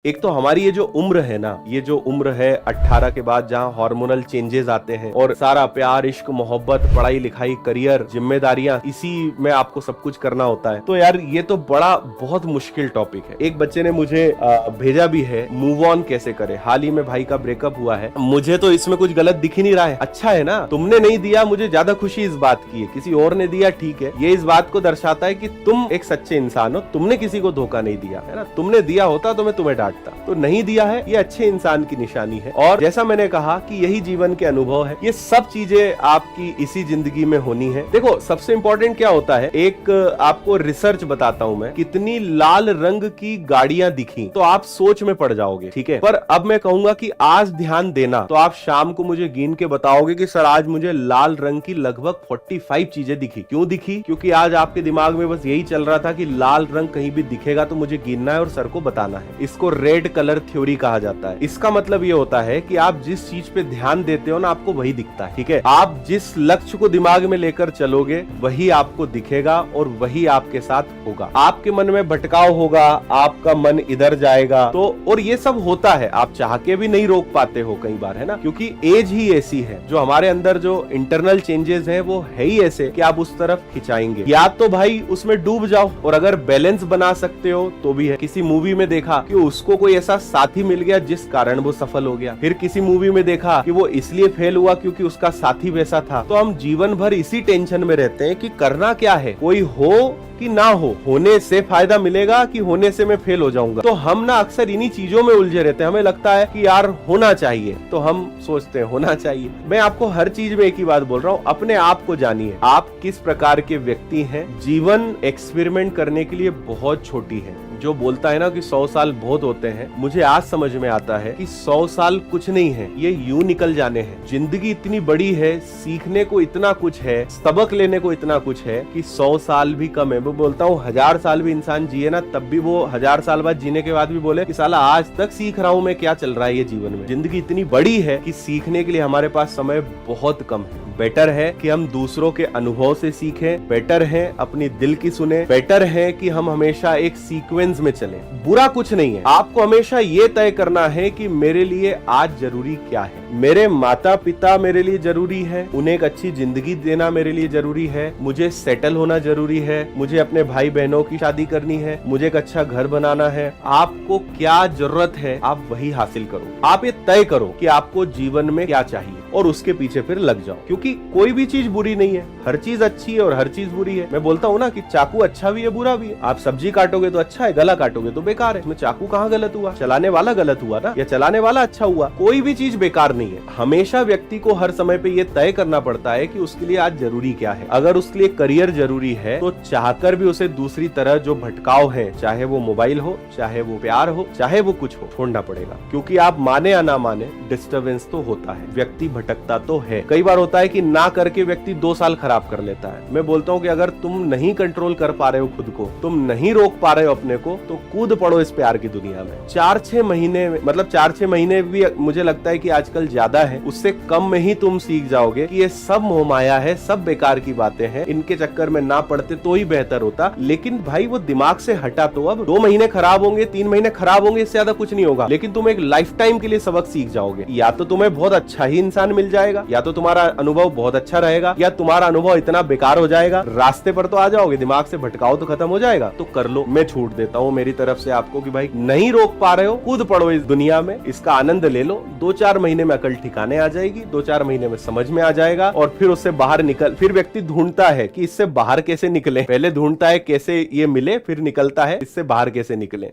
एक तो हमारी ये जो उम्र है ना, ये जो उम्र है 18 के बाद, जहाँ हार्मोनल चेंजेस आते हैं और सारा प्यार, इश्क, मोहब्बत, पढ़ाई लिखाई, करियर, जिम्मेदारियां, इसी में आपको सब कुछ करना होता है। तो यार ये तो बड़ा बहुत मुश्किल टॉपिक है। एक बच्चे ने मुझे भेजा भी है, मूव ऑन कैसे करे। हाल ही में भाई का ब्रेकअप हुआ है। मुझे तो इसमें कुछ गलत दिख ही नहीं रहा है। अच्छा है ना, तुमने नहीं दिया, मुझे ज्यादा खुशी इस बात की है। किसी और ने दिया, ठीक है, ये इस बात को दर्शाता है कि तुम एक सच्चे इंसान हो, तुमने किसी को धोखा नहीं दिया है ना। तुमने दिया होता तो मैं तुम्हें डांटता, तो नहीं दिया है, ये अच्छे इंसान की निशानी है। और जैसा मैंने कहा कि यही जीवन के अनुभव है, ये सब चीजें आपकी इसी जिंदगी में होनी है। देखो सबसे इंपॉर्टेंट क्या होता है, एक आपको रिसर्च बताता हूं मैं, कितनी लाल रंग की गाड़ियां दिखी तो आप सोच में पड़ जाओगे, ठीक है। पर अब मैं कहूंगा कि आज ध्यान देना, तो आप शाम को मुझे गिन के बताओगे कि सर आज मुझे लाल रंग की लगभग 45 चीजें दिखी। क्यों दिखी? क्योंकि आज आपके दिमाग में बस यही चल रहा था कि लाल रंग कहीं भी दिखेगा तो मुझे गिनना है और सर को बताना है। इसको रेड कलर थ्योरी कहा जाता है। इसका मतलब ये होता है कि आप जिस चीज पे ध्यान देते हो ना, आपको वही दिखता है, ठीक है। आप जिस लक्ष्य को दिमाग में लेकर चलोगे वही आपको दिखेगा और वही आपके साथ होगा। आपके मन में भटकाव होगा, आपका मन इधर जाएगा, तो और ये सब होता है, आप चाह के भी नहीं रोक पाते हो कई बार, है ना। क्योंकि एज ही ऐसी है, जो हमारे अंदर जो इंटरनल चेंजेस हैं वो है ही ऐसे कि आप उस तरफ खिंचाएंगे। या तो भाई उसमें डूब जाओ, और अगर बैलेंस बना सकते हो तो भी है। किसी मूवी में देखा कि उसको कोई ऐसा साथी मिल गया जिस कारण वो सफल हो गया। फिर किसी मूवी में देखा कि वो इसलिए फेल हुआ क्योंकि उसका साथी वैसा था। तो हम जीवन भर इसी टेंशन में रहते हैं कि करना क्या है, कोई हो कि ना हो, होने से फायदा मिलेगा कि होने से मैं फेल हो जाऊंगा। तो हम ना अक्सर इन्हीं चीजों में उलझे रहते हैं। हमें लगता है कि यार होना चाहिए, तो हम सोचते हैं होना चाहिए। मैं आपको हर चीज में एक ही बात बोल रहा हूँ, अपने आप को जानिए, आप किस प्रकार के व्यक्ति हैं। जीवन एक्सपेरिमेंट करने के लिए बहुत छोटी है। जो बोलता है ना कि 100 साल बहुत होते हैं, मुझे आज समझ में आता है कि 100 साल कुछ नहीं है, ये यूं निकल जाने हैं। जिंदगी इतनी बड़ी है, सीखने को इतना कुछ है, सबक लेने को इतना कुछ है कि 100 साल भी कम है। मैं बोलता हूँ 1000 साल भी इंसान जिए ना, तब भी वो 1000 साल बाद जीने के बाद भी बोले कि साला आज तक सीख रहा हूँ मैं, क्या चल रहा है ये जीवन में। जिंदगी इतनी बड़ी है कि सीखने के लिए हमारे पास समय बहुत कम है। बेटर है कि हम दूसरों के अनुभव से सीखें, बेटर है अपनी दिल की सुने, बेटर है कि हम हमेशा एक सीक्वेंस में चलें। बुरा कुछ नहीं है। आपको हमेशा ये तय करना है कि मेरे लिए आज जरूरी क्या है। मेरे माता पिता मेरे लिए जरूरी है, उन्हें एक अच्छी जिंदगी देना मेरे लिए जरूरी है, मुझे सेटल होना जरूरी है, मुझे अपने भाई बहनों की शादी करनी है, मुझे एक अच्छा घर बनाना है। आपको क्या जरूरत है आप वही हासिल करो। आप ये तय करो कि आपको जीवन में क्या चाहिए और उसके पीछे फिर लग जाओ। क्योंकि कोई भी चीज बुरी नहीं है, हर चीज अच्छी है और हर चीज बुरी है। मैं बोलता हूँ ना कि चाकू अच्छा भी है बुरा भी है। आप सब्जी काटोगे तो अच्छा है, गला काटोगे तो बेकार है। इसमें चाकू कहाँ गलत हुआ? चलाने वाला गलत हुआ ना, या चलाने वाला अच्छा हुआ? कोई भी चीज बेकार नहीं है। हमेशा व्यक्ति को हर समय पे ये तय करना पड़ता है कि उसके लिए आज जरूरी क्या है। अगर उसके लिए करियर जरूरी है तो चाहकर भी उसे दूसरी तरह जो भटकाव है, चाहे वो मोबाइल हो, चाहे वो प्यार हो, चाहे वो कुछ हो, छोड़ना पड़ेगा। क्योंकि आप माने या ना माने, डिस्टर्बेंस तो होता है, व्यक्ति भटकता तो है। कई बार होता है कि ना करके व्यक्ति 2 साल खराब कर लेता है। मैं बोलता हूँ कि अगर तुम नहीं कंट्रोल कर पा रहे हो खुद को, तुम नहीं रोक पा रहे हो अपने को, तो कूद पड़ो इस प्यार की दुनिया में। 4-6 महीने, मतलब 4-6 महीने भी मुझे लगता है कि आजकल ज्यादा है, उससे कम में ही तुम सीख जाओगे कि ये सब मोह माया है, सब बेकार की बातें हैं, इनके चक्कर में ना पड़ते तो ही बेहतर होता। लेकिन भाई वो दिमाग से हटा तो। अब 2 महीने खराब होंगे, 3 महीने खराब होंगे, इससे ज्यादा कुछ नहीं होगा, लेकिन तुम एक लाइफ टाइम के लिए सबक सीख जाओगे। या तो तुम्हें बहुत अच्छा ही इंसान मिल जाएगा, या तो तुम्हारा अनुभव बहुत अच्छा रहेगा, या तुम्हारा अनुभव इतना बेकार हो जाएगा, रास्ते पर तो आ जाओगे, दिमाग से भटकाव तो खत्म हो जाएगा। तो कर लो। मैं छूट देता हूँ मेरी तरफ से आपको कि भाई नहीं रोक पा रहे हो, कूद पड़ो इस दुनिया में, इसका आनंद ले लो। 2-4 महीने में अकल ठिकाने आ जाएगी, 2-4 महीने में समझ में आ जाएगा, और फिर उससे बाहर निकल, फिर व्यक्ति ढूंढता है कि इससे बाहर कैसे निकले। पहले ढूंढता है कैसे ये मिले, फिर निकलता है इससे बाहर कैसे निकले।